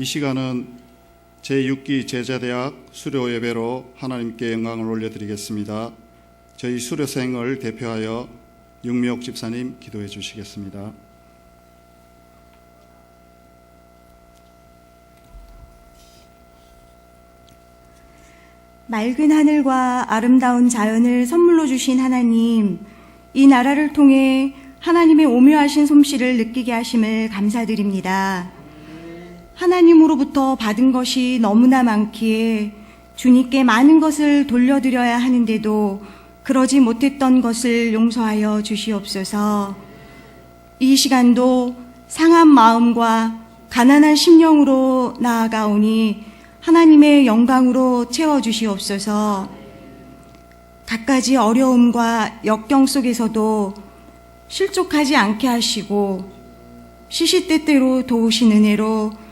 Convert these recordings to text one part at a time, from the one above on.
이 시간은 제6기 제자대학 수료예배로 하나님께 영광을 올려드리겠습니다. 저희 수료생을 대표하여 윤미옥 집사님 기도해 주시겠습니다. 맑은 하늘과 아름다운 자연을 선물로 주신 하나님, 이 나라를 통해 하나님의 오묘하신 솜씨를 느끼게 하심을 감사드립니다. 하나님으로부터 받은 것이 너무나 많기에 주님께 많은 것을 돌려드려야 하는데도 그러지 못했던 것을 용서하여 주시옵소서. 이 시간도 상한 마음과 가난한 심령으로 나아가오니 하나님의 영광으로 채워주시옵소서. 갖가지 어려움과 역경 속에서도 실족하지 않게 하시고 시시때때로 도우신 은혜로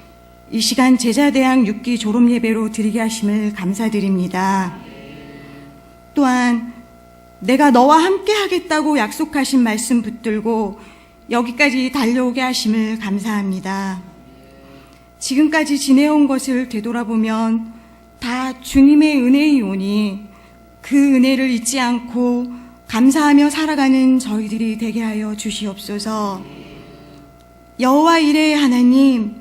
이 시간 제자대학 6기 졸업예배로 드리게 하심을 감사드립니다. 또한 내가 너와 함께 하겠다고 약속하신 말씀 붙들고 여기까지 달려오게 하심을 감사합니다. 지금까지 지내온 것을 되돌아보면 다 주님의 은혜이오니 그 은혜를 잊지 않고 감사하며 살아가는 저희들이 되게 하여 주시옵소서. 여호와 이레의 하나님,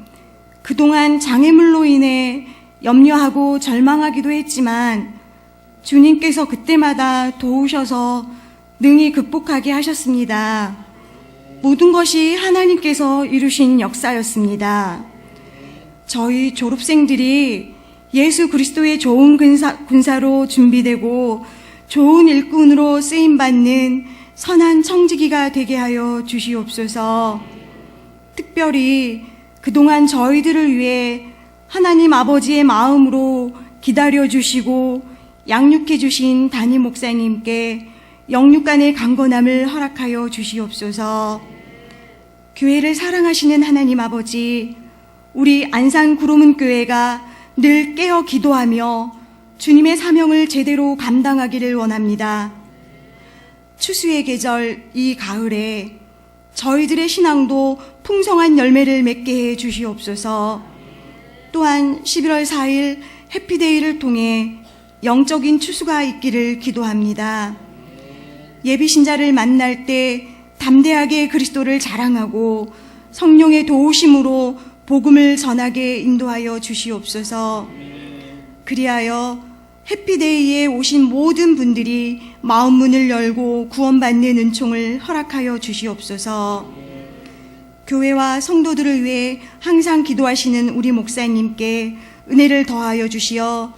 그동안 장애물로 인해 염려하고 절망하기도 했지만 주님께서 그때마다 도우셔서 능히 극복하게 하셨습니다. 모든 것이 하나님께서 이루신 역사였습니다. 저희 졸업생들이 예수 그리스도의 좋은 군사로 준비되고 좋은 일꾼으로 쓰임받는 선한 청지기가 되게 하여 주시옵소서. 특별히 그동안 저희들을 위해 하나님 아버지의 마음으로 기다려주시고 양육해주신 담임 목사님께 영육간의 강건함을 허락하여 주시옵소서. 교회를 사랑하시는 하나님 아버지, 우리 안산 구로문 교회가 늘 깨어 기도하며 주님의 사명을 제대로 감당하기를 원합니다. 추수의 계절 이 가을에 저희들의 신앙도 풍성한 열매를 맺게 해 주시옵소서. 또한 11월 4일 해피데이를 통해 영적인 추수가 있기를 기도합니다. 예비신자를 만날 때 담대하게 그리스도를 자랑하고 성령의 도우심으로 복음을 전하게 인도하여 주시옵소서. 그리하여 해피데이에 오신 모든 분들이 마음 문을 열고 구원받는 은총을 허락하여 주시옵소서. 교회와 성도들을 위해 항상 기도하시는 우리 목사님께 은혜를 더하여 주시어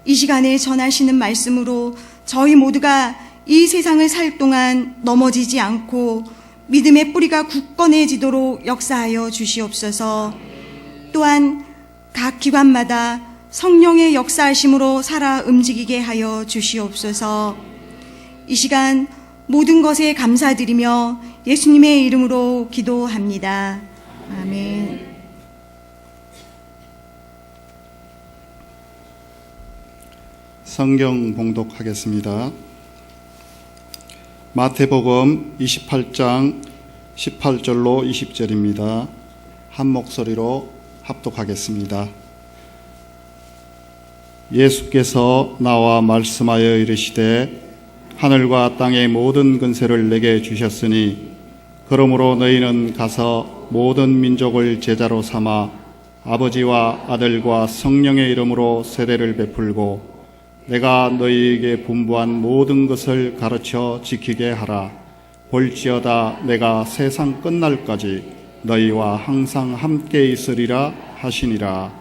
이 시간에 전하시는 말씀으로 저희 모두가 이 세상을 살 동안 넘어지지 않고 믿음의 뿌리가 굳건해지도록 역사하여 주시옵소서. 또한 각 기관마다 성령의 역사하심으로 살아 움직이게 하여 주시옵소서. 이 시간 모든 것에 감사드리며 예수님의 이름으로 기도합니다. 아멘. 성경 봉독하겠습니다. 마태복음 28장 18절로 20절입니다. 한 목소리로 합독하겠습니다. 예수께서 나와 말씀하여 이르시되 하늘과 땅의 모든 근세를 내게 주셨으니 그러므로 너희는 가서 모든 민족을 제자로 삼아 아버지와 아들과 성령의 이름으로 세례를 베풀고 내가 너희에게 분부한 모든 것을 가르쳐 지키게 하라. 볼지어다 내가 세상 끝날까지 너희와 항상 함께 있으리라 하시니라.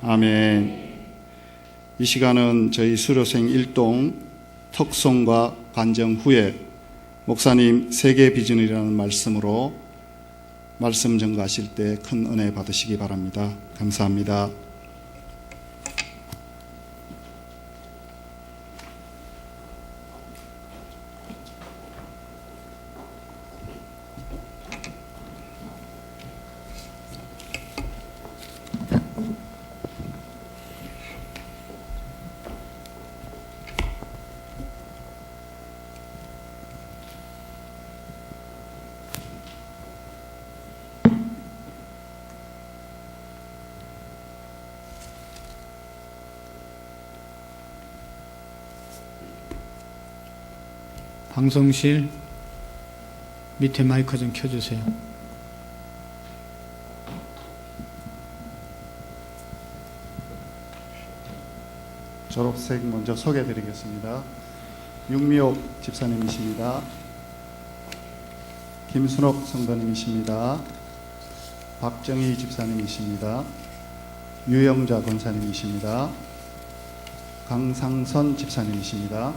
아멘. 이 시간은 저희 수료생 일동 특송과 간정 후에 목사님 세계 비전이라는 말씀으로 말씀 전가하실 때 큰 은혜 받으시기 바랍니다. 감사합니다. 방송실 밑에 마이크 좀 켜주세요. 졸업생 먼저 소개해드리겠습니다. 윤미옥 집사님이십니다. 김순옥 성도님이십니다. 박정희 집사님이십니다. 유영자 권사님이십니다. 강상선 집사님이십니다.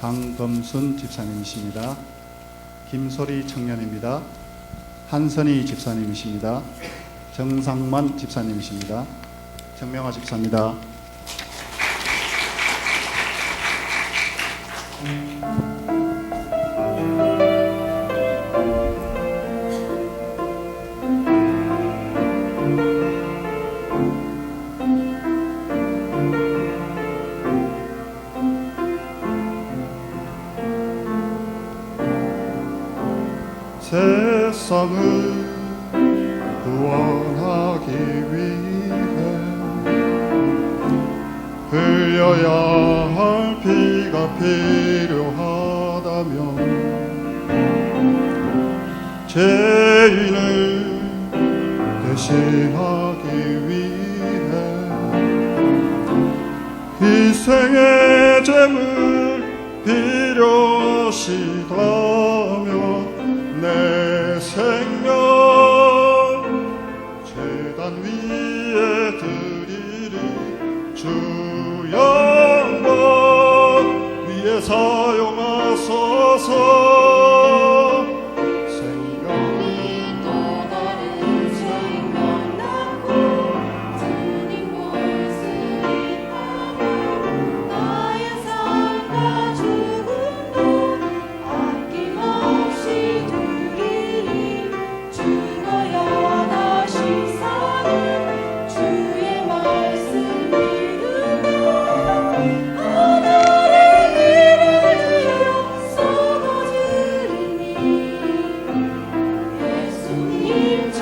강검순 집사님이십니다. 김소리 청년입니다. 한선희 집사님이십니다. 정상만 집사님이십니다. 정명화 집사입니다. 세상을 구원하기 위해 흘려야 할 피가 필요하다면 죄인을 대신하기 위해 희생의 제물 필요하시다면 내 생명 제단 위에 드리리. 주 영광 위에 사용하소서. 생명이 또 다른 생명 낳고 주님 볼 수 있다면 나의 삶과 죽음도 아낌없이 죽어야 다시 사는 주의 말씀 믿으며 하늘의 길을 쏟아지리니 예수님처럼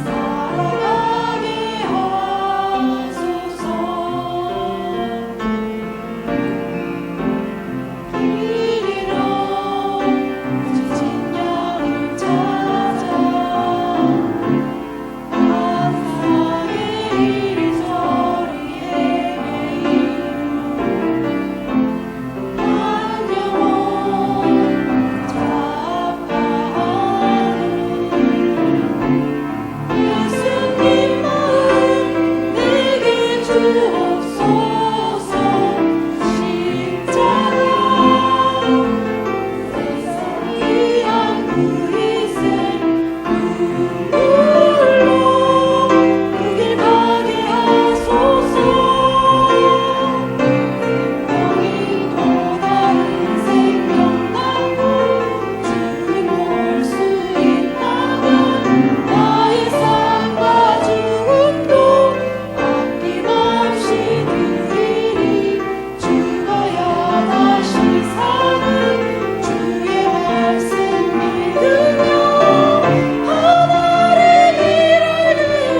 살아가게 하소서. 길이로 지친 양을 찾아 환상의 이리저리 헤매이며 한 영혼 잡아하는 예수님 마음 내게 주옵소서. 십자가 세상이 한 그리스의 눈물로 그 길 가게 하소서. 생명이 또 다른 생명 낳고 주님 볼 수 있다면 나의 삶과 죽음도 아낌없이 드리리. 죽어야 다시 사는 주의 말씀 믿으며 하늘의 길을 들여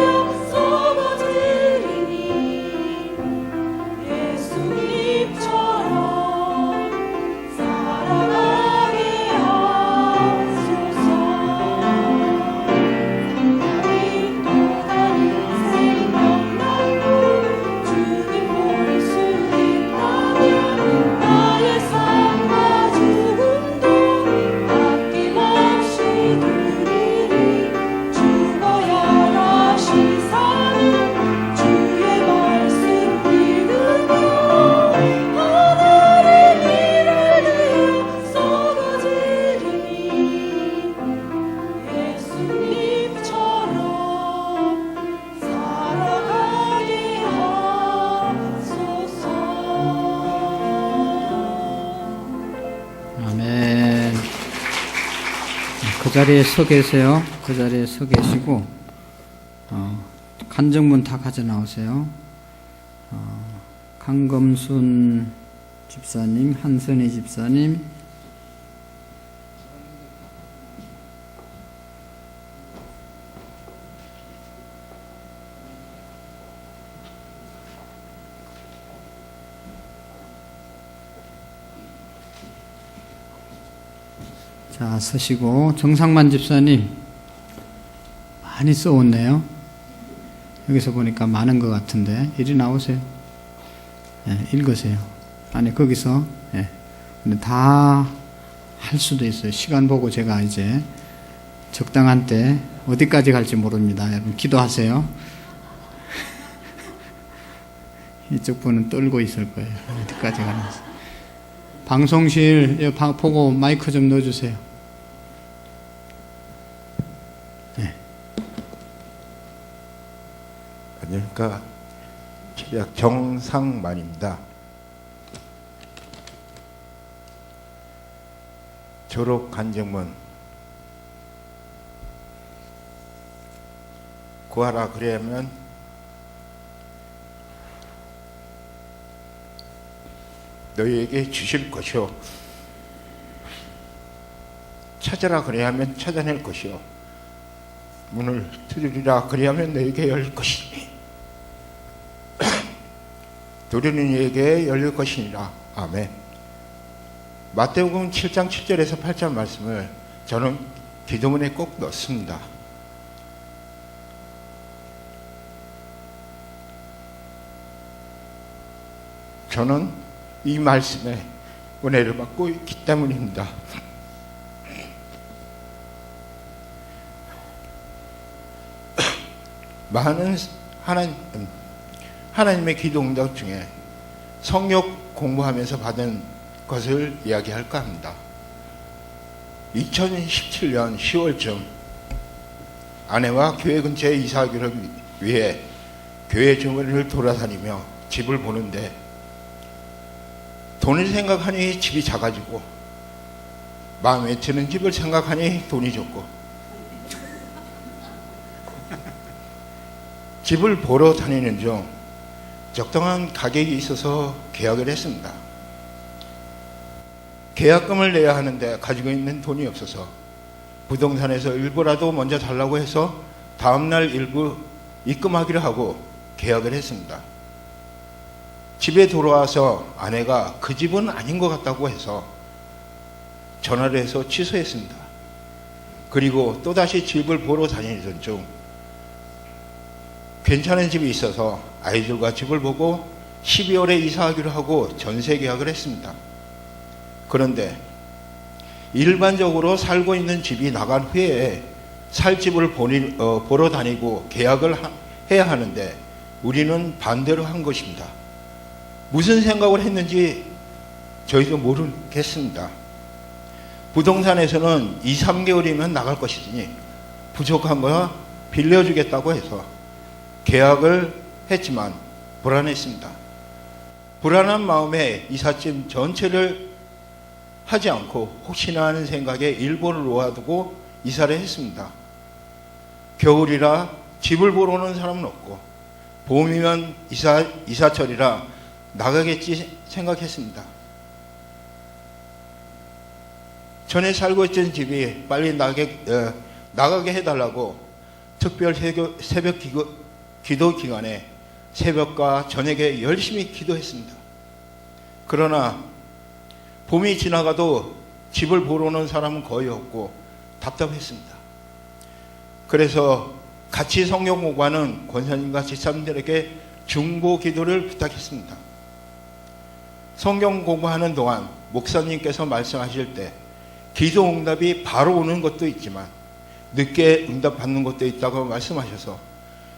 쏟아지리니 예수님처럼 살아가게 하소서. 생명이 또 다른 생명 낳고 주님 볼 수 있다면 나의 삶과 죽음도 아낌없이 드리리. 죽어야 다시 사는 주의 말씀 믿으며 하늘의 길을 들여 쏟아지리니 예수님처럼 살아가게 하소서. 아멘. 그 자리에 서 계세요. 그 자리에 서 계시고 간증문 다 가져 나오세요. 강검순 집사님, 한선희 집사님, 자, 서시고. 정상만 집사님, 많이 써왔네요. 여기서 보니까 많은 것 같은데, 이리 나오세요. 읽으세요. 아니, 거기서, 근데 다 할 수도 있어요. 시간 보고 제가 이제 적당한 때 어디까지 갈지 모릅니다. 여러분, 기도하세요. 이쪽 분은 떨고 있을 거예요. 어디까지 가는지. 방송실 보고 마이크 좀 넣어주세요. 안녕하십니까. 정상만입니다. 졸업 간증문 구하라 그래야면 너희에게 주실 것이요 찾으라 그래야면 찾아낼 것이요 문을 두드리라 그래야면 너희에게 열릴 것이니 두드리는 이에게 열릴 것이니라. 아멘. 마태복음 7장 7절에서 8절 말씀을 저는 기도문에 꼭 넣습니다. 저는 이 말씀에 은혜를 받고 있기 때문입니다. 많은 하나님의 기도 응답 중에 성역 공부하면서 받은 것을 이야기할까 합니다. 2017년 10월쯤 아내와 교회 근처에 이사하기를 위해 교회 주변을 돌아다니며 집을 보는데 돈을 생각하니 집이 작아지고 마음에 드는 집을 생각하니 돈이 적고 집을 보러 다니는 중 적당한 가격이 있어서 계약을 했습니다. 계약금을 내야 하는데 가지고 있는 돈이 없어서 부동산에서 일부라도 먼저 달라고 해서 다음날 일부 입금하기로 하고 계약을 했습니다. 집에 돌아와서 아내가 그 집은 아닌 것 같다고 해서 전화를 해서 취소했습니다. 그리고 또다시 집을 보러 다니던 중 괜찮은 집이 있어서 아이들과 집을 보고 12월에 이사하기로 하고 전세 계약을 했습니다. 그런데 일반적으로 살고 있는 집이 나간 후에 살 집을 보러 다니고 계약을 해야 하는데 우리는 반대로 한 것입니다. 무슨 생각을 했는지 저희도 모르겠습니다. 부동산에서는 2, 3개월이면 나갈 것이니 부족한 거 빌려주겠다고 해서 계약을 했지만 불안했습니다. 불안한 마음에 이삿짐 전체를 하지 않고 혹시나 하는 생각에 일부를 놓아두고 이사를 했습니다. 겨울이라 집을 보러 오는 사람은 없고 봄이면 이사철이라 나가겠지 생각했습니다. 전에 살고 있던 집이 빨리 나가게 해달라고 특별 새벽 기도 기간에 새벽과 저녁에 열심히 기도했습니다. 그러나 봄이 지나가도 집을 보러 오는 사람은 거의 없고 답답했습니다. 그래서 같이 성경 공부하는 권사님과 집사님들에게 중보 기도를 부탁했습니다. 성경 공부하는 동안 목사님께서 말씀하실 때 기도 응답이 바로 오는 것도 있지만 늦게 응답받는 것도 있다고 말씀하셔서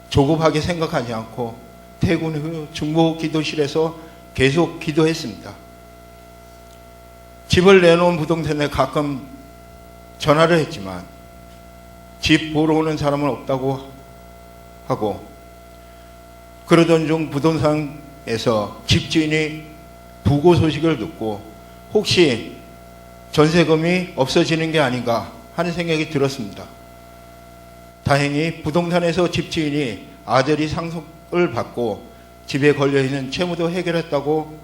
조급하게 생각하지 않고 퇴근 후 중보 기도실에서 계속 기도했습니다. 집을 내놓은 부동산에 가끔 전화를 했지만 집 보러 오는 사람은 없다고 하고 그러던 중 부동산에서 집주인이 부고 소식을 듣고 혹시 전세금이 없어지는 게 아닌가 하는 생각이 들었습니다. 다행히 부동산에서 집주인이 아들이 상속을 받고 집에 걸려있는 채무도 해결했다고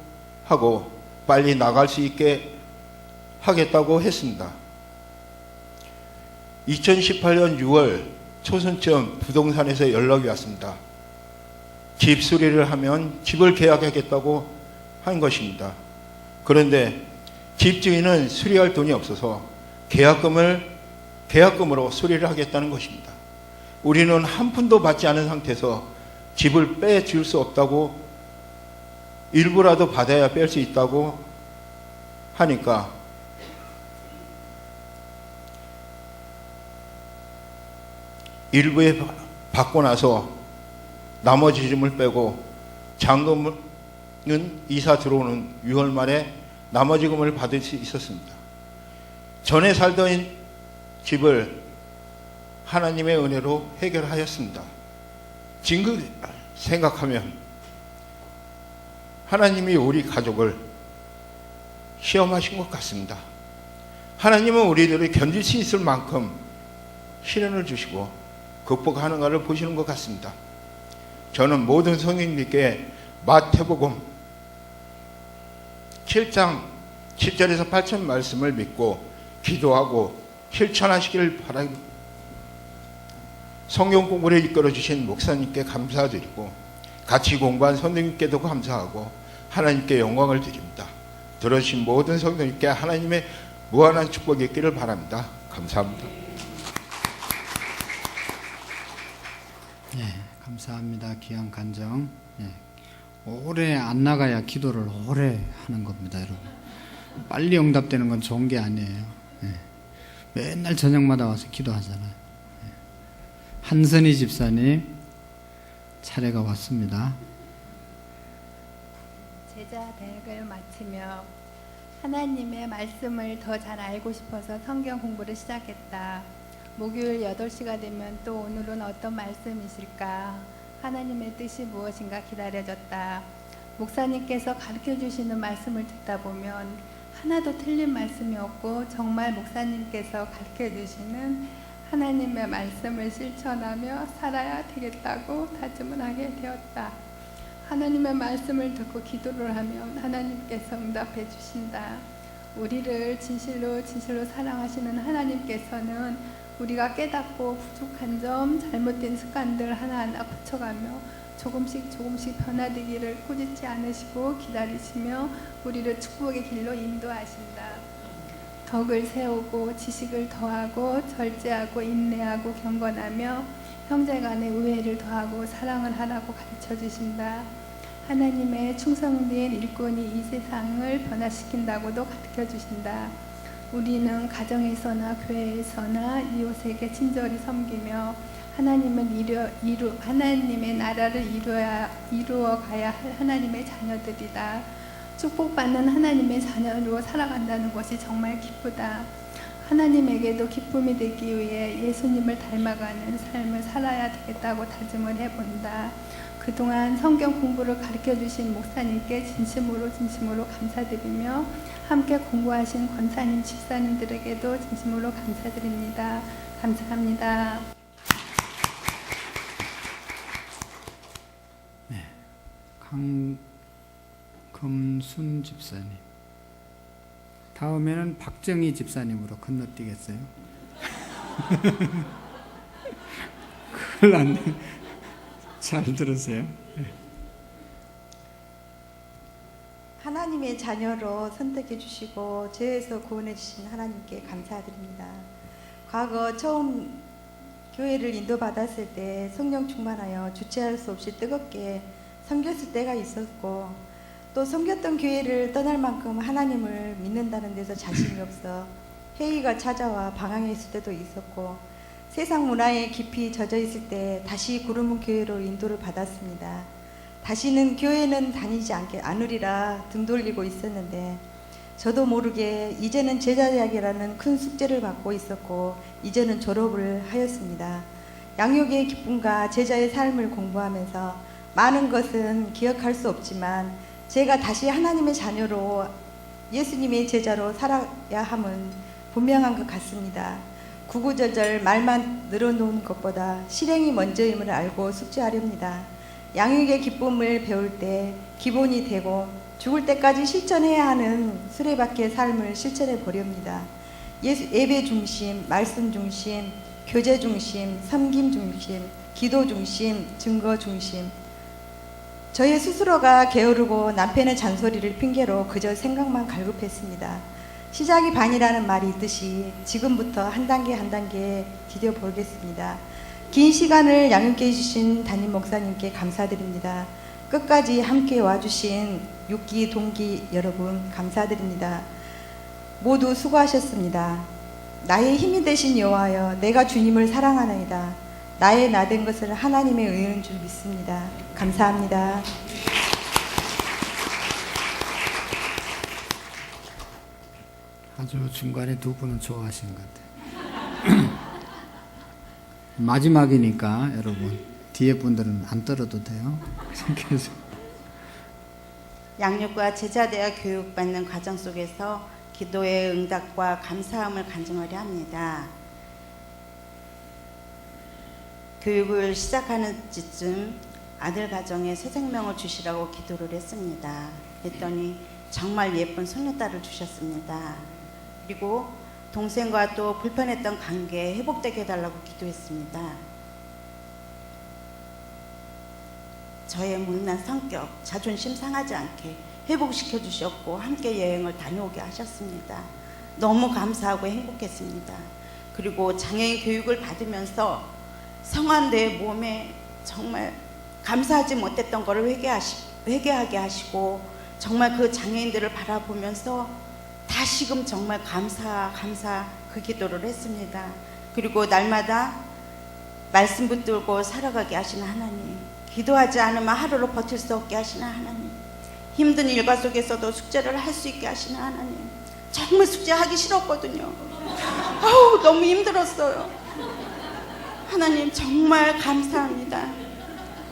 하고 빨리 나갈 수 있게 하겠다고 했습니다. 2018년 6월 초순쯤 부동산에서 연락이 왔습니다. 집 수리를 하면 집을 계약하겠다고 한 것입니다. 그런데 집주인은 수리할 돈이 없어서 계약금으로 수리를 하겠다는 것입니다. 우리는 한 푼도 받지 않은 상태에서 집을 빼줄 수 없다고, 일부라도 받아야 뺄 수 있다고 하니까 일부에 받고 나서 나머지 짐을 빼고 잔금은 이사 들어오는 6월 말에 나머지 금을 받을 수 있었습니다. 전에 살던 집을 하나님의 은혜로 해결하였습니다. 지금 생각하면 하나님이 우리 가족을 시험하신 것 같습니다. 하나님은 우리들이 견딜 수 있을 만큼 시련을 주시고 극복하는가를 보시는 것 같습니다. 저는 모든 성인님께 마태복음 7장 7절에서 8절 말씀을 믿고 기도하고 실천하시길 바랍니다. 성경 공부를 이끌어 주신 목사님께 감사드리고 같이 공부한 선생님께도 감사하고 하나님께 영광을 드립니다. 들어주신 모든 성도님께 하나님의 무한한 축복이 있기를 바랍니다. 감사합니다. 예, 감사합니다. 귀한 간정. 예, 오래 안 나가야 기도를 오래 하는 겁니다, 여러분. 빨리 응답되는 건 좋은 게 아니에요. 예, 맨날 저녁마다 와서 기도하잖아요. 예. 한선희 집사님 차례가 왔습니다. 제자 대학을 마치며 하나님의 말씀을 더 잘 알고 싶어서 성경 공부를 시작했다. 목요일 8시가 되면 또 오늘은 어떤 말씀이실까? 하나님의 뜻이 무엇인가 기다려졌다. 목사님께서 가르쳐 주시는 말씀을 듣다 보면 하나도 틀린 말씀이 없고 정말 목사님께서 가르쳐 주시는 하나님의 말씀을 실천하며 살아야 되겠다고 다짐을 하게 되었다. 하나님의 말씀을 듣고 기도를 하면 하나님께서 응답해 주신다. 우리를 진실로 사랑하시는 하나님께서는 우리가 깨닫고 부족한 점, 잘못된 습관들 하나하나 붙여가며 조금씩 변화되기를 꾸짖지 않으시고 기다리시며 우리를 축복의 길로 인도하신다. 덕을 세우고 지식을 더하고 절제하고 인내하고 경건하며 형제간의 우애를 더하고 사랑을 하라고 가르쳐 주신다. 하나님의 충성된 일꾼이 이 세상을 변화시킨다고도 가르쳐 주신다. 우리는 가정에서나 교회에서나 이웃에게 친절히 섬기며 하나님의 나라를 이루어가야 할 하나님의 자녀들이다. 축복받는 하나님의 자녀로 살아간다는 것이 정말 기쁘다. 하나님에게도 기쁨이 되기 위해 예수님을 닮아가는 삶을 살아야 되겠다고 다짐을 해본다. 그동안 성경 공부를 가르쳐주신 목사님께 진심으로 감사드리며 함께 공부하신 권사님, 집사님들에게도 진심으로 감사드립니다. 감사합니다. 네, 강금순 집사님. 다음에는 박정희 집사님으로 건너뛰겠어요? 큰일 났네. 잘 들으세요. 하나님의 자녀로 선택해 주시고 죄에서 구원해 주신 하나님께 감사드립니다. 과거 처음 교회를 인도받았을 때 성령 충만하여 주체할 수 없이 뜨겁게 섬겼을 때가 있었고, 또 섬겼던 교회를 떠날 만큼 하나님을 믿는다는 데서 자신이 없어 회의가 찾아와 방황했을 때도 있었고, 세상 문화에 깊이 젖어 있을 때 다시 구름은 교회로 인도를 받았습니다. 다시는 교회는 다니지 않으리라 등 돌리고 있었는데, 저도 모르게 이제는 제자대학이라는 큰 숙제를 받고 있었고 이제는 졸업을 하였습니다. 양육의 기쁨과 제자의 삶을 공부하면서 많은 것은 기억할 수 없지만 제가 다시 하나님의 자녀로 예수님의 제자로 살아야 함은 분명한 것 같습니다. 구구절절 말만 늘어놓은 것보다 실행이 먼저임을 알고 숙지하렵니다. 양육의 기쁨을 배울 때 기본이 되고 죽을 때까지 실천해야 하는 수레바퀴의 삶을 실천해 보렵니다. 예배 중심, 말씀 중심, 교제 중심, 섬김 중심, 기도 중심, 증거 중심. 저의 스스로가 게으르고 남편의 잔소리를 핑계로 그저 생각만 갈급했습니다. 시작이 반이라는 말이 있듯이 지금부터 한 단계 한 단계 디뎌 보겠습니다. 긴 시간을 양육해 주신 담임 목사님께 감사드립니다. 끝까지 함께 와주신 6기 동기 여러분 감사드립니다. 모두 수고하셨습니다. 나의 힘이 되신 여호와여, 내가 주님을 사랑하나이다. 나의 나 된 것을 하나님의 은혜인 줄 믿습니다. 감사합니다. 아주 중간에 두 분은 좋아하시는 것 같아요. 마지막이니까 여러분 뒤에 분들은 안 떨어도 돼요. 그래서 양육과 제자대학 교육받는 과정 속에서 기도의 응답과 감사함을 간증하려 합니다. 교육을 시작하는 즈음 아들 가정에 새 생명을 주시라고 기도를 했습니다. 했더니 정말 예쁜 손녀딸을 주셨습니다. 그리고 동생과 또 불편했던 관계 회복되게 해달라고 기도했습니다. 저의 못난 성격, 자존심 상하지 않게 회복시켜 주셨고 함께 여행을 다녀오게 하셨습니다. 너무 감사하고 행복했습니다. 그리고 장애인 교육을 받으면서 성한 내 몸에 정말 감사하지 못했던 것을 회개하게 하시고 정말 그 장애인들을 바라보면서 다시금 정말 감사 그 기도를 했습니다. 그리고 날마다 말씀 붙들고 살아가게 하시는 하나님, 기도하지 않으면 하루로 버틸 수 없게 하시는 하나님, 힘든 일과 속에서도 숙제를 할 수 있게 하시는 하나님, 정말 숙제하기 싫었거든요. 아우 너무 힘들었어요. 하나님 정말 감사합니다.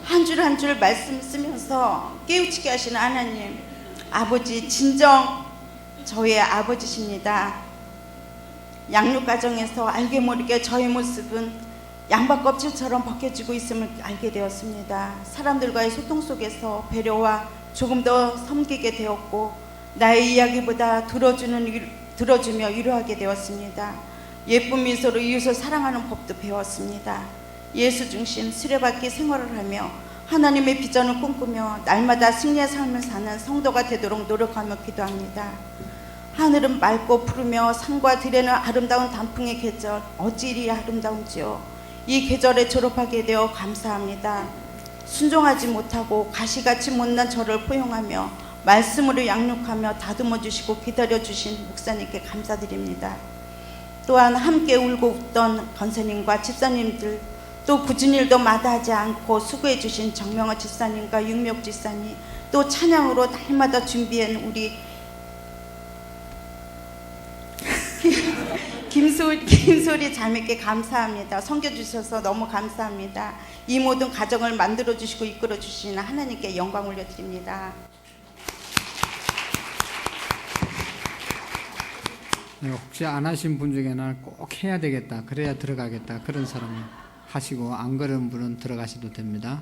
한 줄 한 줄 말씀 쓰면서 깨우치게 하시는 하나님, 아버지 진정 저의 아버지십니다. 양육 과정에서 알게 모르게 저의 모습은 양박 껍질처럼 벗겨지고 있음을 알게 되었습니다. 사람들과의 소통 속에서 배려와 조금 더 섬기게 되었고 나의 이야기보다 들어주며 위로하게 되었습니다. 예쁜 미소로 이웃을 사랑하는 법도 배웠습니다. 예수 중심 수레바퀴 생활을 하며 하나님의 비전을 꿈꾸며 날마다 승리의 삶을 사는 성도가 되도록 노력하며 기도합니다. 하늘은 맑고 푸르며 산과 들에는 아름다운 단풍의 계절, 어찌 이리 아름다운지요. 이 계절에 졸업하게 되어 감사합니다. 순종하지 못하고 가시같이 못난 저를 포용하며 말씀으로 양육하며 다듬어 주시고 기다려 주신 목사님께 감사드립니다. 또한 함께 울고 웃던 권사님과 집사님들, 또 굳은 일도 마다하지 않고 수고해 주신 정명화 집사님과 육묘 집사님, 또 찬양으로 날마다 준비한 우리 김소리 자매께 감사합니다. 섬겨주셔서 너무 감사합니다. 이 모든 가정을 만들어주시고 이끌어주시는 하나님께 영광 올려드립니다. 혹시 안 하신 분 중에 나는 꼭 해야 되겠다, 그래야 들어가겠다, 그런 사람은 하시고 안 그런 분은 들어가셔도 됩니다.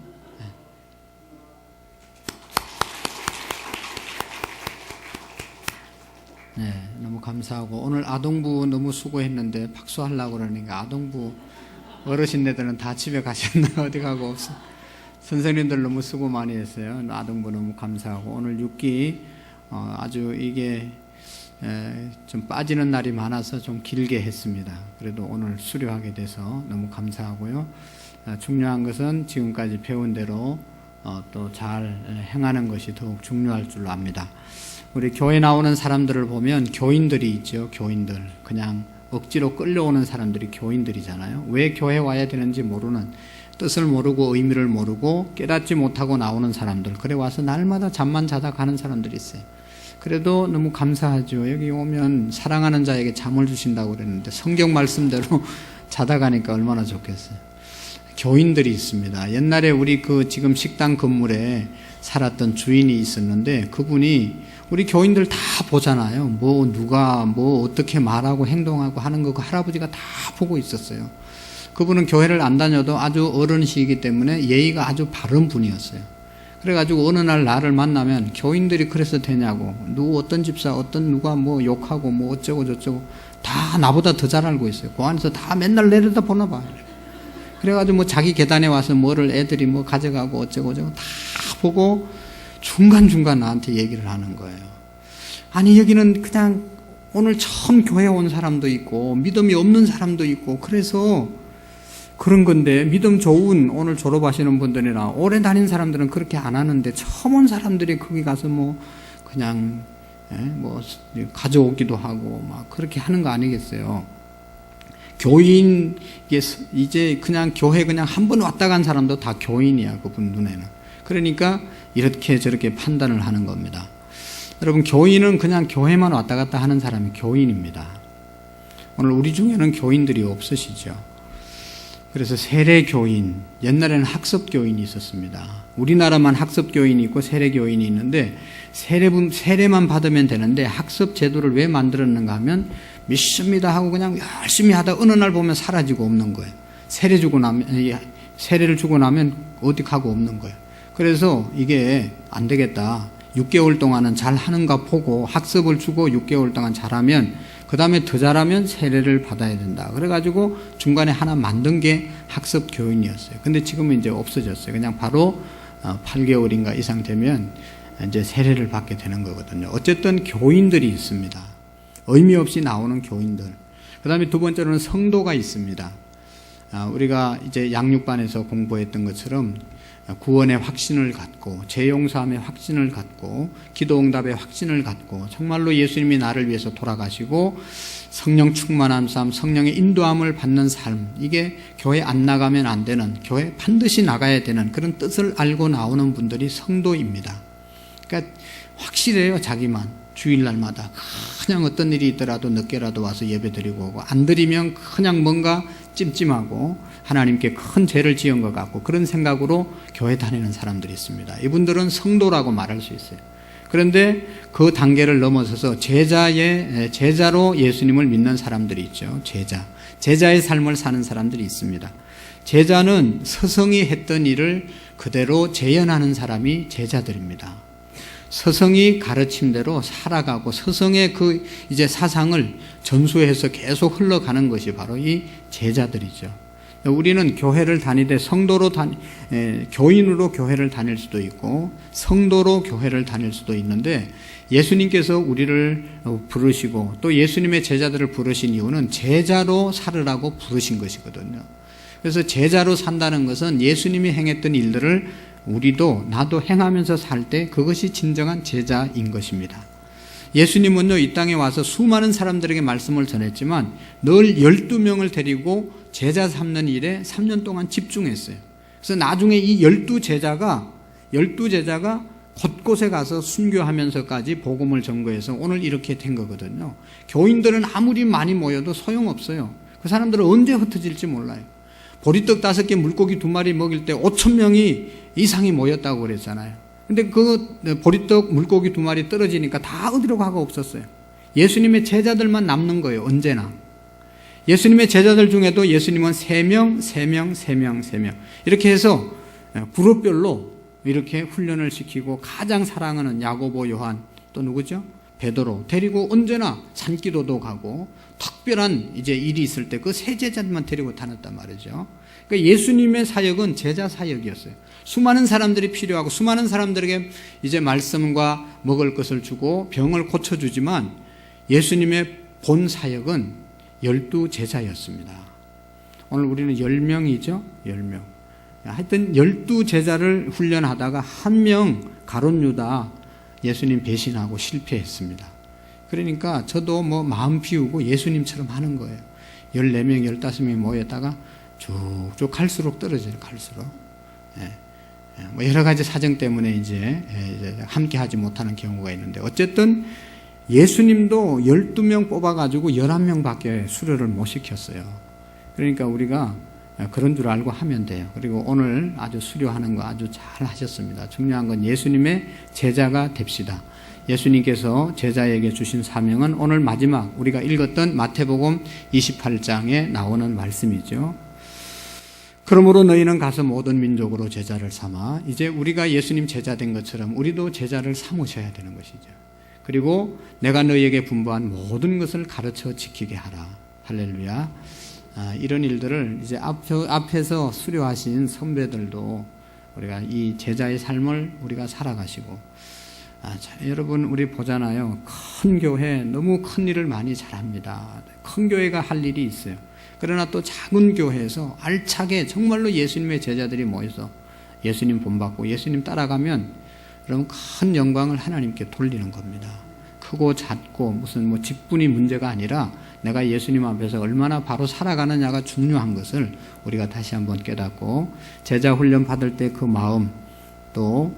네, 너무 감사하고 오늘 아동부 너무 수고했는데 박수하려고 그러니까 아동부 어르신네들은 다 집에 가셨나 어디 가고 없어. 선생님들 너무 수고 많이 했어요. 아동부 너무 감사하고 오늘 6기 아주 이게 좀 빠지는 날이 많아서 좀 길게 했습니다. 그래도 오늘 수료하게 돼서 너무 감사하고요. 중요한 것은 지금까지 배운 대로 또 잘 행하는 것이 더욱 중요할 줄로 압니다. 우리 교회 나오는 사람들을 보면 교인들이 있죠. 교인들, 그냥 억지로 끌려오는 사람들이 교인들이잖아요. 왜 교회 와야 되는지 모르는, 뜻을 모르고 의미를 모르고 깨닫지 못하고 나오는 사람들, 그래 와서 날마다 잠만 자다 가는 사람들이 있어요. 그래도 너무 감사하죠. 여기 오면 사랑하는 자에게 잠을 주신다고 그랬는데 성경 말씀대로 자다 가니까 얼마나 좋겠어요. 교인들이 있습니다. 옛날에 우리 그 지금 식당 건물에 살았던 주인이 있었는데 그분이 우리 교인들 다 보잖아요. 뭐 누가 뭐 어떻게 말하고 행동하고 하는 거 그 할아버지가 다 보고 있었어요. 그분은 교회를 안 다녀도 아주 어른이시기 때문에 예의가 아주 바른 분이었어요. 그래가지고 어느 날 나를 만나면 교인들이 그래서 되냐고, 누구 어떤 집사 어떤 누가 뭐 욕하고 뭐 어쩌고 저쩌고 다 나보다 더 잘 알고 있어요. 그 안에서 다 맨날 내려다 보나 봐. 그래가지고 뭐 자기 계단에 와서 뭐를 애들이 뭐 가져가고 어쩌고 저쩌고 다 보고 중간중간 나한테 얘기를 하는 거예요. 아니 여기는 그냥 오늘 처음 교회 온 사람도 있고 믿음이 없는 사람도 있고 그래서 그런 건데 믿음 좋은 오늘 졸업하시는 분들이나 오래 다닌 사람들은 그렇게 안 하는데 처음 온 사람들이 거기 가서 뭐 그냥 뭐 가져오기도 하고 막 그렇게 하는 거 아니겠어요? 교인 이제 그냥 교회 그냥 한 번 왔다 간 사람도 다 교인이야 그분 눈에는. 그러니까 이렇게 저렇게 판단을 하는 겁니다. 여러분 교인은 그냥 교회만 왔다 갔다 하는 사람이 교인입니다. 오늘 우리 중에는 교인들이 없으시죠. 그래서 세례교인, 옛날에는 학습교인이 있었습니다. 우리나라만 학습교인이 있고 세례교인이 있는데 세례만 받으면 되는데 학습 제도를 왜 만들었는가 하면 믿습니다 하고 그냥 열심히 하다 어느 날 보면 사라지고 없는 거예요. 세례를 주고 나면 어디 가고 없는 거예요. 그래서 이게 안 되겠다. 6개월 동안은 잘 하는가 보고 학습을 주고 6개월 동안 잘하면 그 다음에 더 잘하면 세례를 받아야 된다. 그래가지고 중간에 하나 만든 게 학습 교인이었어요. 근데 지금은 이제 없어졌어요. 그냥 바로 8개월인가 이상 되면 이제 세례를 받게 되는 거거든요. 어쨌든 교인들이 있습니다. 의미 없이 나오는 교인들. 그 다음에 두 번째로는 성도가 있습니다. 우리가 이제 양육반에서 공부했던 것처럼 구원의 확신을 갖고 죄용서함의 확신을 갖고 기도응답의 확신을 갖고 정말로 예수님이 나를 위해서 돌아가시고 성령 충만한 삶, 성령의 인도함을 받는 삶, 이게 교회 안 나가면 안 되는, 교회 반드시 나가야 되는 그런 뜻을 알고 나오는 분들이 성도입니다. 그러니까 확실해요. 자기만 주일날마다 그냥 어떤 일이 있더라도 늦게라도 와서 예배 드리고 오고 안 드리면 그냥 뭔가 찜찜하고 하나님께 큰 죄를 지은 것 같고 그런 생각으로 교회 다니는 사람들이 있습니다. 이분들은 성도라고 말할 수 있어요. 그런데 그 단계를 넘어서서 제자로 예수님을 믿는 사람들이 있죠. 제자의 삶을 사는 사람들이 있습니다. 제자는 스승이 했던 일을 그대로 재현하는 사람이 제자들입니다. 스승이 가르침대로 살아가고 스승의 그 이제 사상을 전수해서 계속 흘러가는 것이 바로 이 제자들이죠. 우리는 교회를 다니되 교인으로 교회를 다닐 수도 있고 성도로 교회를 다닐 수도 있는데 예수님께서 우리를 부르시고 또 예수님의 제자들을 부르신 이유는 제자로 살으라고 부르신 것이거든요. 그래서 제자로 산다는 것은 예수님이 행했던 일들을 우리도 나도 행하면서 살 때 그것이 진정한 제자인 것입니다. 예수님은요 이 땅에 와서 수많은 사람들에게 말씀을 전했지만 늘 12명을 데리고 제자 삼는 일에 3년 동안 집중했어요. 그래서 나중에 이 12제자가 곳곳에 가서 순교하면서까지 복음을 전거해서 오늘 이렇게 된 거거든요. 교인들은 아무리 많이 모여도 소용없어요. 그 사람들은 언제 흩어질지 몰라요. 보리떡 5개 물고기 2마리 먹일 때 5,000명이 이상이 모였다고 그랬잖아요. 근데 그 보리떡 물고기 2마리 떨어지니까 다 어디로 가고 없었어요. 예수님의 제자들만 남는 거예요. 언제나. 예수님의 제자들 중에도 예수님은 3명 이렇게 해서 그룹별로 이렇게 훈련을 시키고 가장 사랑하는 야고보, 요한 또 누구죠? 베드로 데리고 언제나 산기도도 가고 특별한 이제 일이 있을 때 그 세 제자들만 데리고 다녔단 말이죠. 그러니까 예수님의 사역은 제자 사역이었어요. 수많은 사람들이 필요하고 수많은 사람들에게 이제 말씀과 먹을 것을 주고 병을 고쳐주지만 예수님의 본 사역은 12제자였습니다. 오늘 우리는 10명이죠. 10명. 하여튼 12제자를 훈련하다가 한 명 가룟 유다 예수님 배신하고 실패했습니다. 그러니까 저도 뭐 마음 비우고 예수님처럼 하는 거예요. 14명, 15명이 모였다가 쭉쭉 갈수록 떨어져요. 갈수록. 뭐 여러 가지 사정 때문에 이제 함께 하지 못하는 경우가 있는데 어쨌든 예수님도 12명 뽑아가지고 11명밖에 수료를 못 시켰어요. 그러니까 우리가 그런 줄 알고 하면 돼요. 그리고 오늘 아주 수료하는 거 아주 잘 하셨습니다. 중요한 건 예수님의 제자가 됩시다. 예수님께서 제자에게 주신 사명은 오늘 마지막 우리가 읽었던 마태복음 28장에 나오는 말씀이죠. 그러므로 너희는 가서 모든 민족으로 제자를 삼아. 이제 우리가 예수님 제자 된 것처럼 우리도 제자를 삼으셔야 되는 것이죠. 그리고 내가 너희에게 분부한 모든 것을 가르쳐 지키게 하라. 할렐루야. 이런 일들을 이제 앞에서 수료하신 선배들도 우리가 이 제자의 삶을 우리가 살아가시고 여러분 우리 보잖아요. 큰 교회 너무 큰 일을 많이 잘합니다. 큰 교회가 할 일이 있어요. 그러나 또 작은 교회에서 알차게 정말로 예수님의 제자들이 모여서 예수님 본받고 예수님 따라가면 여러분 큰 영광을 하나님께 돌리는 겁니다. 크고 작고 무슨 뭐 직분이 문제가 아니라 내가 예수님 앞에서 얼마나 바로 살아가느냐가 중요한 것을 우리가 다시 한번 깨닫고 제자 훈련 받을 때 그 마음 또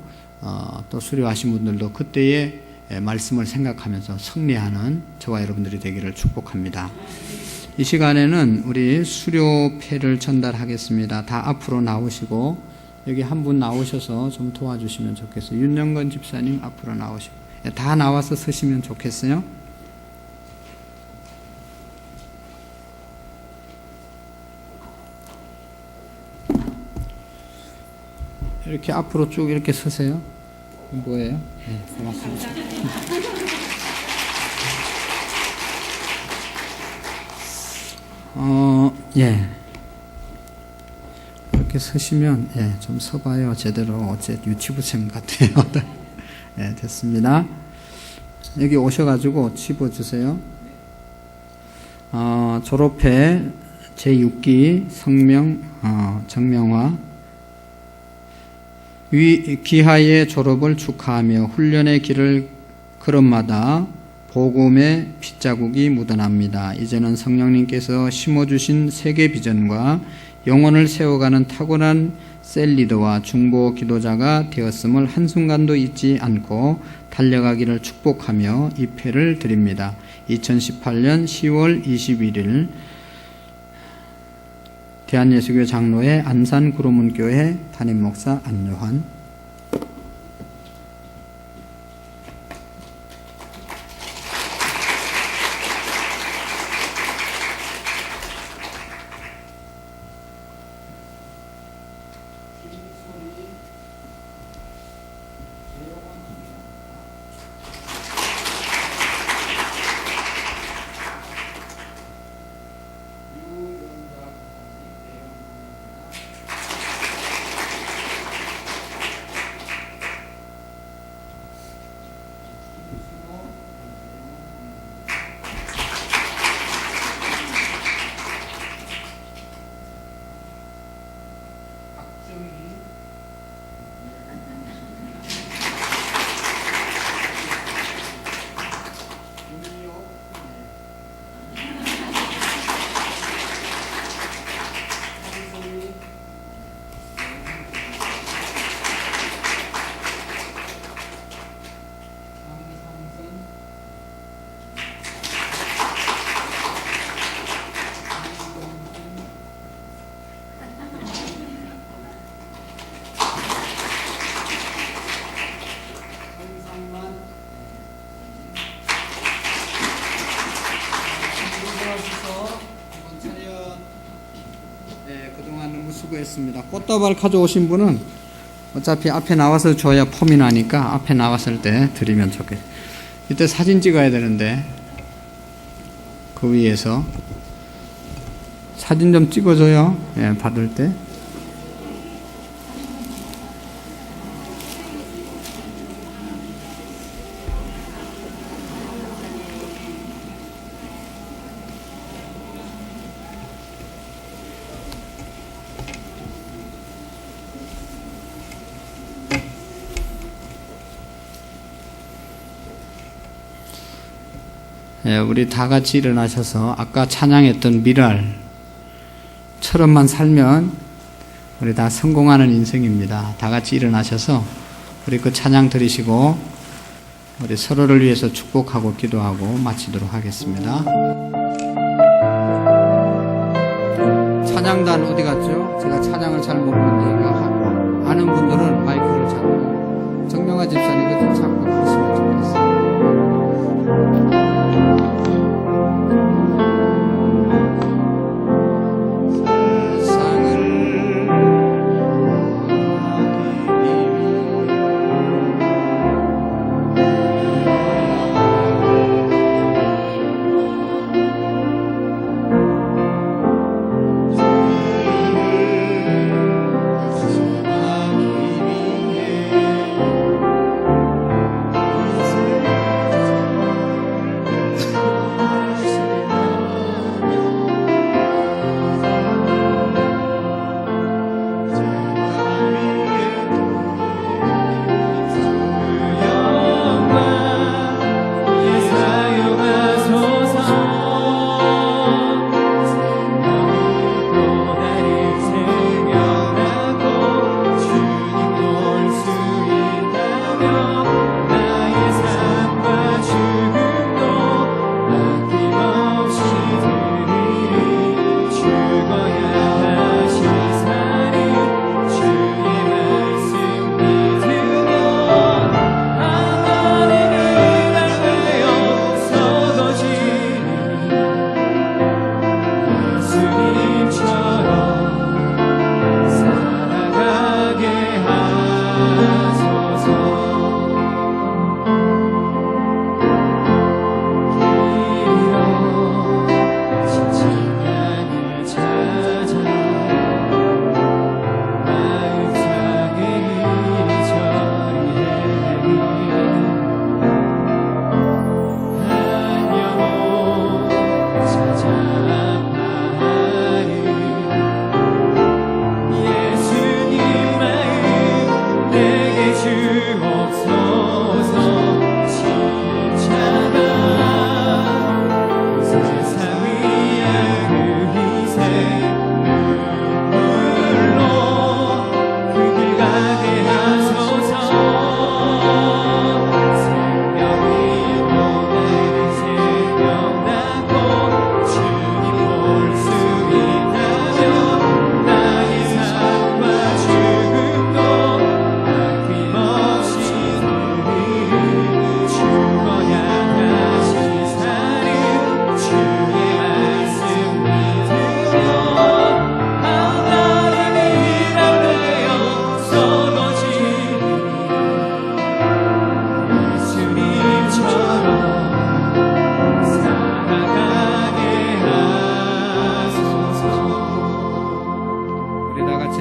수료하신 분들도 그때의 말씀을 생각하면서 승리하는 저와 여러분들이 되기를 축복합니다. 이 시간에는 우리 수료패를 전달하겠습니다. 다 앞으로 나오시고 여기 한 분 나오셔서 좀 도와주시면 좋겠어요. 윤영건 집사님 앞으로 나오시고 다 나와서 서시면 좋겠어요. 이렇게 앞으로 쭉 이렇게 서세요. 뭐예요? 네, 고맙습니다. 예. 이렇게 서시면, 좀 서봐요. 제대로, 어째 유치부생 같아요. 네, 됐습니다. 여기 오셔가지고 집어주세요. 졸업회 제6기 성명, 정명화. 귀하의 졸업을 축하하며 훈련의 길을 걸음마다 복음의 핏자국이 묻어납니다. 이제는 성령님께서 심어주신 세계 비전과 영혼을 세워가는 탁월한 셀리더와 중보 기도자가 되었음을 한순간도 잊지 않고 달려가기를 축복하며 이 패를 드립니다. 2018년 10월 21일 대한예수교 장로회 안산구로문교회 담임목사 안요한. 그동안 너무 수고했습니다. 꽃다발 가져오신 분은 어차피 앞에 나와서 줘야 폼이 나니까 앞에 나왔을 때 드리면 좋겠어요. 이때 사진 찍어야 되는데 그 위에서 사진 좀 찍어줘요. 받을 때. 우리 다 같이 일어나셔서 아까 찬양했던 미랄처럼만 살면 우리 다 성공하는 인생입니다. 다 같이 일어나셔서 우리 그 찬양 들으시고 우리 서로를 위해서 축복하고 기도하고 마치도록 하겠습니다. 찬양단 어디 갔죠? 제가 찬양을 잘 모르는데 이거 아는 분들은 마이크를 잡고 정명화 집사님 좀 잡고 그러시면 좋겠어요.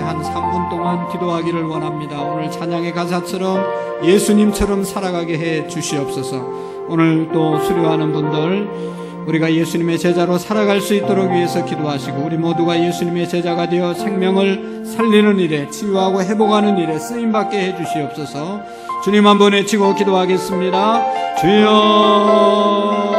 한 3분 동안 기도하기를 원합니다. 오늘 찬양의 가사처럼 예수님처럼 살아가게 해 주시옵소서. 오늘 또 수료하는 분들 우리가 예수님의 제자로 살아갈 수 있도록 위해서 기도하시고, 우리 모두가 예수님의 제자가 되어 생명을 살리는 일에, 치유하고 회복하는 일에 쓰임받게 해 주시옵소서. 주님 한번 외치고 기도하겠습니다. 주여,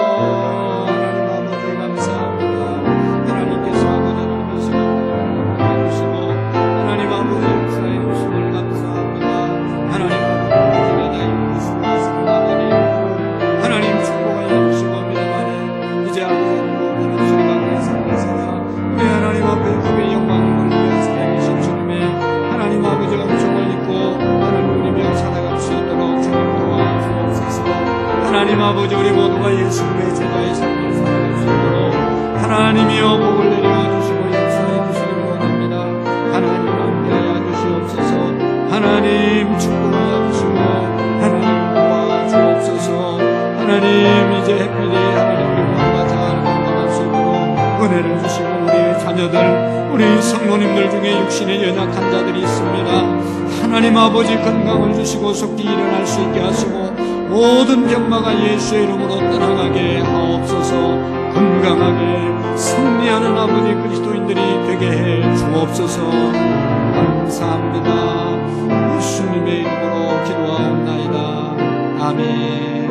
하나님 아버지, 우리 모두가 예수님의 제자의 삶을 살아갈 수 있도록 하나님이여 복을 내려 주시고 역사해 주시기를 원합니다. 하나님 함께하여 주시옵소서. 하나님 축복하여 주시고 하나님 도와주옵소서. 하나님 이제 햇빛이 하나님 영광과 잘 건강할 수 있도록 은혜를 주시고, 우리의 자녀들, 우리 성도님들 중에 육신에 연약한 자들이 있습니다. 하나님 아버지 건강을 주시고 속히 일어날 수 있게 하시고 모든 병마가 예수의 이름으로 떠나가게 하옵소서. 건강하게 승리하는 아버지 그리스도인들이 되게 해 주옵소서. 감사합니다. 예수님의 이름으로 기도하옵나이다. 아멘.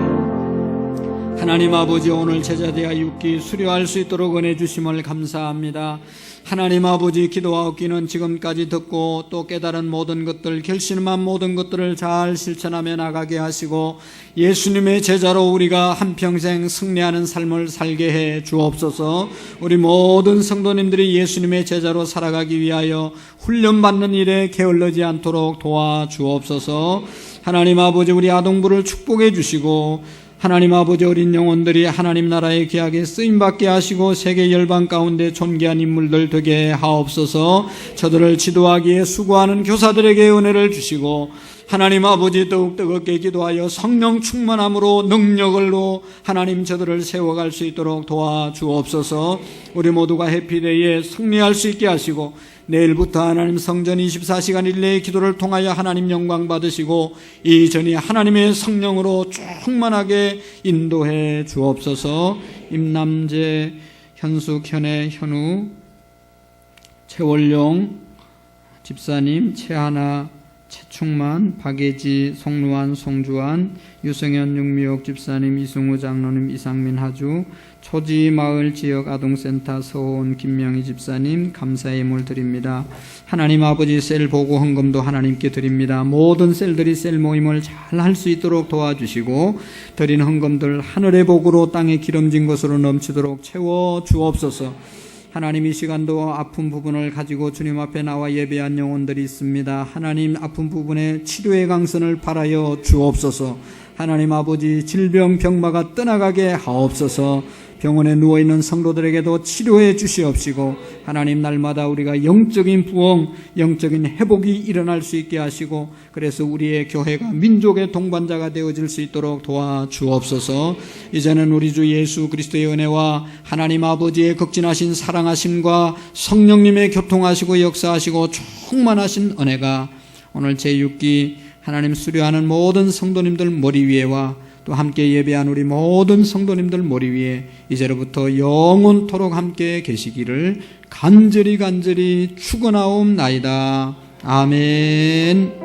하나님 아버지, 오늘 제자되어 육기 수료할 수 있도록 은혜 주심을 감사합니다. 하나님 아버지, 기도하옵기는 지금까지 듣고 또 깨달은 모든 것들, 결심한 모든 것들을 잘 실천하며 나가게 하시고 예수님의 제자로 우리가 한평생 승리하는 삶을 살게 해 주옵소서. 우리 모든 성도님들이 예수님의 제자로 살아가기 위하여 훈련받는 일에 게을르지 않도록 도와주옵소서. 하나님 아버지, 우리 아동부를 축복해 주시고 하나님 아버지, 어린 영혼들이 하나님 나라에 귀하게 쓰임받게 하시고 세계 열방 가운데 존귀한 인물들 되게 하옵소서. 저들을 지도하기에 수고하는 교사들에게 은혜를 주시고 하나님 아버지, 더욱 뜨겁게 기도하여 성령 충만함으로 능력을로 하나님 저들을 세워갈 수 있도록 도와주옵소서. 우리 모두가 해피데이에 승리할 수 있게 하시고 내일부터 하나님 성전 24시간 일내의 기도를 통하여 하나님 영광 받으시고 이전이 하나님의 성령으로 충만하게 인도해 주옵소서. 임남재, 현숙, 현애, 현우, 최월용 집사님, 최하나, 최충만, 박예지, 송루환, 송주환, 유성현, 육미옥 집사님, 이승우 장로님, 이상민, 하주, 초지마을 지역 아동센터 서온 김명희 집사님 감사의 예물 드립니다. 하나님 아버지, 셀 보고 헌금도 하나님께 드립니다. 모든 셀들이 셀 모임을 잘 할 수 있도록 도와주시고 드린 헌금들 하늘의 복으로 땅에 기름진 것으로 넘치도록 채워 주옵소서. 하나님, 이 시간도 아픈 부분을 가지고 주님 앞에 나와 예배한 영혼들이 있습니다. 하나님, 아픈 부분에 치료의 강선을 바라여 주옵소서. 하나님 아버지, 질병 병마가 떠나가게 하옵소서. 병원에 누워있는 성도들에게도 치료해 주시옵시고 하나님, 날마다 우리가 영적인 부흥, 영적인 회복이 일어날 수 있게 하시고 그래서 우리의 교회가 민족의 동반자가 되어질 수 있도록 도와주옵소서. 이제는 우리 주 예수 그리스도의 은혜와 하나님 아버지의 극진하신 사랑하심과 성령님의 교통하시고 역사하시고 충만하신 은혜가 오늘 제6기 하나님 수료하는 모든 성도님들 머리 위에와 또 함께 예배한 우리 모든 성도님들 머리 위에 이제로부터 영원토록 함께 계시기를 간절히 축원하옵나이다. 아멘.